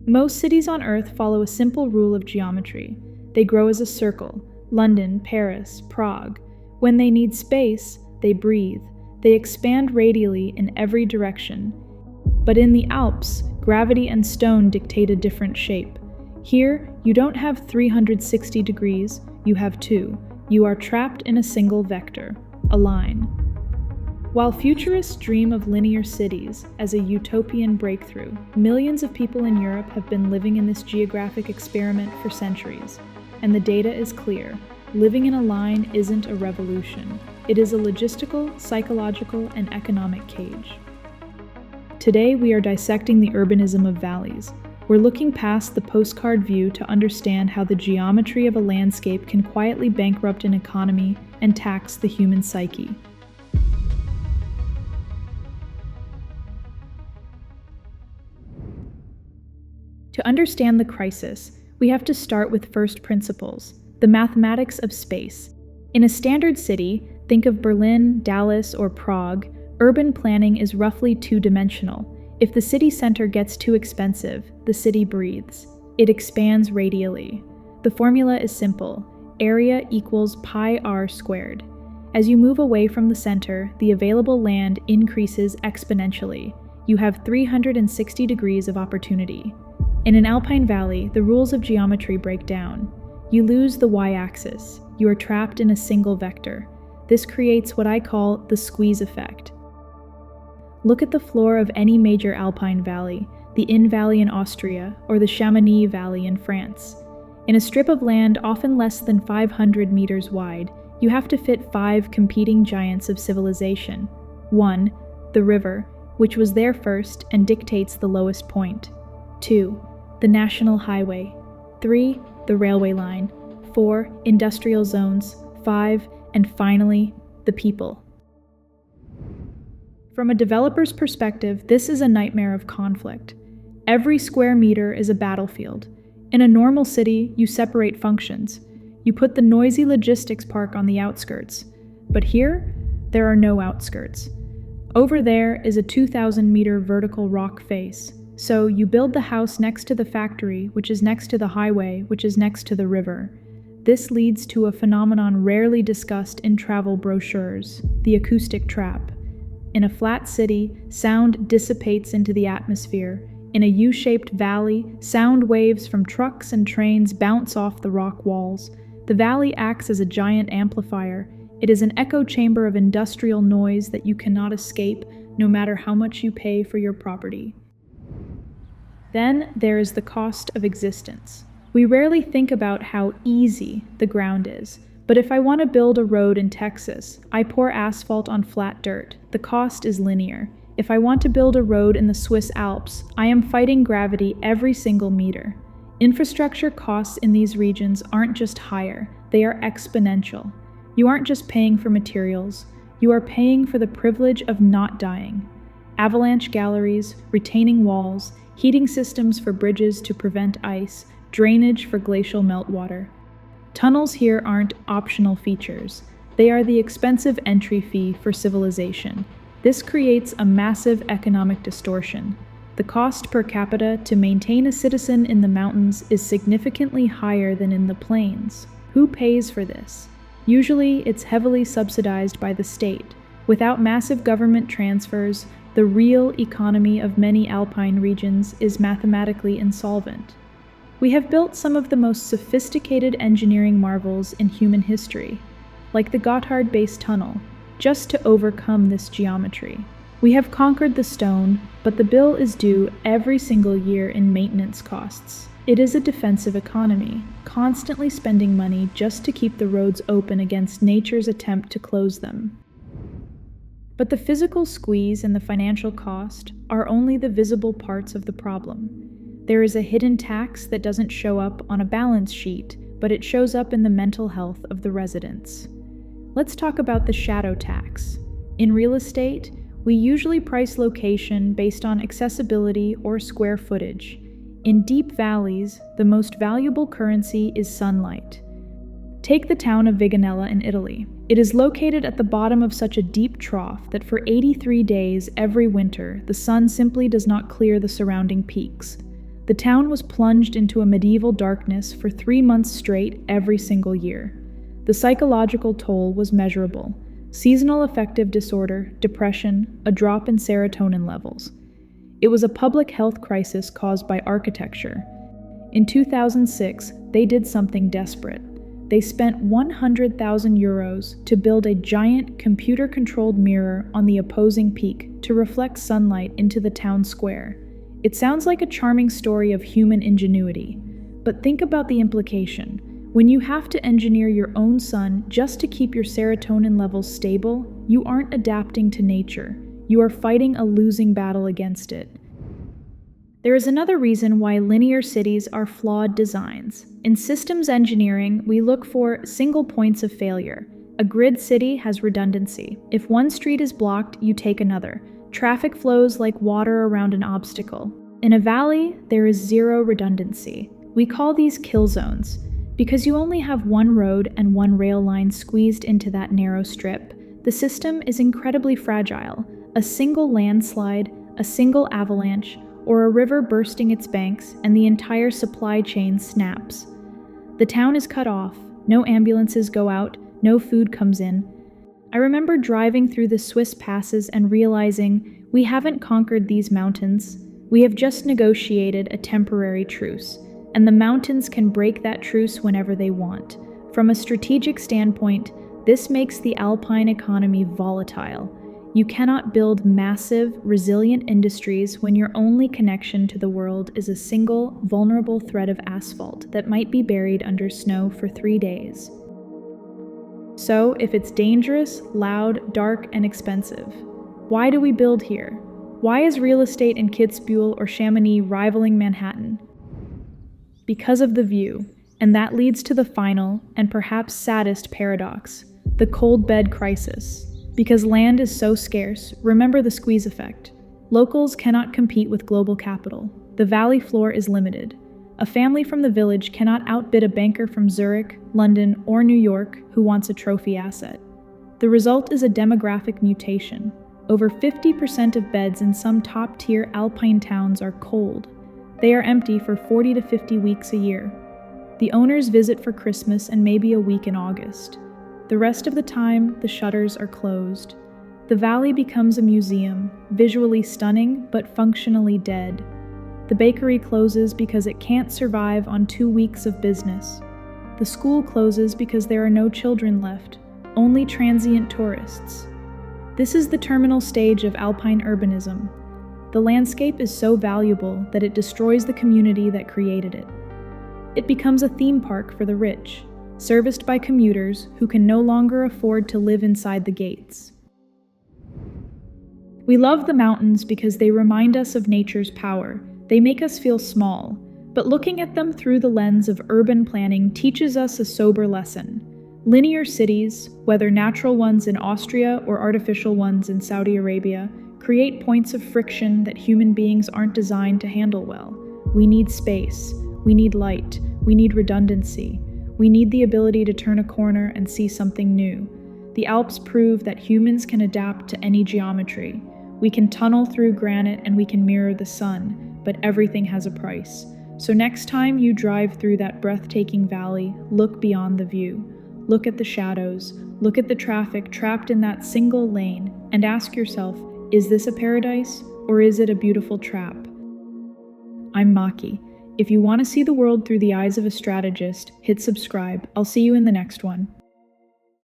Most cities on Earth follow a simple rule of geometry. They grow as a circle: London, Paris, Prague. When they need space, they breathe. They expand radially in every direction. But in the Alps, gravity and stone dictate a different shape. Here, you don't have 360 degrees, you have two. You are trapped in a single vector, a line. While futurists dream of linear cities as a utopian breakthrough, millions of people in Europe have been living in this geographic experiment for centuries. And the data is clear. Living in a line isn't a revolution. It is a logistical, psychological, and economic cage. Today, we are dissecting the urbanism of valleys. We're looking past the postcard view to understand how the geometry of a landscape can quietly bankrupt an economy and tax the human psyche. To understand the crisis, we have to start with first principles, the mathematics of space. In a standard city, think of Berlin, Dallas, or Prague, urban planning is roughly two-dimensional. If the city center gets too expensive, the city breathes. It expands radially. The formula is simple: area equals pi r squared. As you move away from the center, the available land increases exponentially. You have 360 degrees of opportunity. In an Alpine valley, the rules of geometry break down. You lose the y-axis. You are trapped in a single vector. This creates what I call the squeeze effect. Look at the floor of any major Alpine valley, the Inn Valley in Austria, or the Chamonix Valley in France. In a strip of land often less than 500 meters wide, you have to fit 5 competing giants of civilization. 1. The river, which was there first and dictates the lowest point. 2. The national highway. 3. The railway line. 4. Industrial zones. 5. And finally, the people. From a developer's perspective, this is a nightmare of conflict. Every square meter is a battlefield. In a normal city, you separate functions. You put the noisy logistics park on the outskirts. But here, there are no outskirts. Over there is a 2,000-meter vertical rock face. So you build the house next to the factory, which is next to the highway, which is next to the river. This leads to a phenomenon rarely discussed in travel brochures: the acoustic trap. In a flat city, sound dissipates into the atmosphere. In a U-shaped valley, sound waves from trucks and trains bounce off the rock walls. The valley acts as a giant amplifier. It is an echo chamber of industrial noise that you cannot escape, no matter how much you pay for your property. Then there is the cost of existence. We rarely think about how easy the ground is. But if I want to build a road in Texas, I pour asphalt on flat dirt. The cost is linear. If I want to build a road in the Swiss Alps, I am fighting gravity every single meter. Infrastructure costs in these regions aren't just higher, they are exponential. You aren't just paying for materials, you are paying for the privilege of not dying. Avalanche galleries, retaining walls, heating systems for bridges to prevent ice, drainage for glacial meltwater. Tunnels here aren't optional features. They are the expensive entry fee for civilization. This creates a massive economic distortion. The cost per capita to maintain a citizen in the mountains is significantly higher than in the plains. Who pays for this? Usually, it's heavily subsidized by the state. Without massive government transfers, the real economy of many Alpine regions is mathematically insolvent. We have built some of the most sophisticated engineering marvels in human history, like the Gotthard Base Tunnel, just to overcome this geometry. We have conquered the stone, but the bill is due every single year in maintenance costs. It is a defensive economy, constantly spending money just to keep the roads open against nature's attempt to close them. But the physical squeeze and the financial cost are only the visible parts of the problem. There is a hidden tax that doesn't show up on a balance sheet, but it shows up in the mental health of the residents. Let's talk about the shadow tax. In real estate, we usually price location based on accessibility or square footage. In deep valleys, the most valuable currency is sunlight. Take the town of Viganella in Italy. It is located at the bottom of such a deep trough that for 83 days every winter, the sun simply does not clear the surrounding peaks. The town was plunged into a medieval darkness for 3 months straight every single year. The psychological toll was measurable. Seasonal affective disorder, depression, a drop in serotonin levels. It was a public health crisis caused by architecture. In 2006, they did something desperate. They spent 100,000 euros to build a giant computer-controlled mirror on the opposing peak to reflect sunlight into the town square. It sounds like a charming story of human ingenuity, but think about the implication. When you have to engineer your own sun just to keep your serotonin levels stable, you aren't adapting to nature. You are fighting a losing battle against it. There is another reason why linear cities are flawed designs. In systems engineering, we look for single points of failure. A grid city has redundancy. If one street is blocked, you take another. Traffic flows like water around an obstacle. In a valley, there is zero redundancy. We call these kill zones. Because you only have one road and one rail line squeezed into that narrow strip, the system is incredibly fragile. A single landslide, a single avalanche, or a river bursting its banks, and the entire supply chain snaps. The town is cut off, no ambulances go out, no food comes in. I remember driving through the Swiss passes and realizing we haven't conquered these mountains, we have just negotiated a temporary truce, and the mountains can break that truce whenever they want. From a strategic standpoint, this makes the Alpine economy volatile. You cannot build massive, resilient industries when your only connection to the world is a single, vulnerable thread of asphalt that might be buried under snow for 3 days. So, if it's dangerous, loud, dark, and expensive, why do we build here? Why is real estate in Kitzbühel or Chamonix rivaling Manhattan? Because of the view, and that leads to the final, and perhaps saddest paradox, the cold bed crisis. Because land is so scarce, remember the squeeze effect. Locals cannot compete with global capital. The valley floor is limited. A family from the village cannot outbid a banker from Zurich, London, or New York who wants a trophy asset. The result is a demographic mutation. Over 50% of beds in some top-tier Alpine towns are cold. They are empty for 40 to 50 weeks a year. The owners visit for Christmas and maybe a week in August. The rest of the time, the shutters are closed. The valley becomes a museum, visually stunning but functionally dead. The bakery closes because it can't survive on 2 weeks of business. The school closes because there are no children left, only transient tourists. This is the terminal stage of Alpine urbanism. The landscape is so valuable that it destroys the community that created it. It becomes a theme park for the rich, serviced by commuters who can no longer afford to live inside the gates. We love the mountains because they remind us of nature's power. They make us feel small, but looking at them through the lens of urban planning teaches us a sober lesson. Linear cities, whether natural ones in Austria or artificial ones in Saudi Arabia, create points of friction that human beings aren't designed to handle well. We need space, we need light, we need redundancy. We need the ability to turn a corner and see something new. The Alps prove that humans can adapt to any geometry. We can tunnel through granite and we can mirror the sun, but everything has a price. So next time you drive through that breathtaking valley, look beyond the view. Look at the shadows, look at the traffic trapped in that single lane, and ask yourself, is this a paradise or is it a beautiful trap? I'm Maki. If you want to see the world through the eyes of a strategist, hit subscribe. I'll see you in the next one.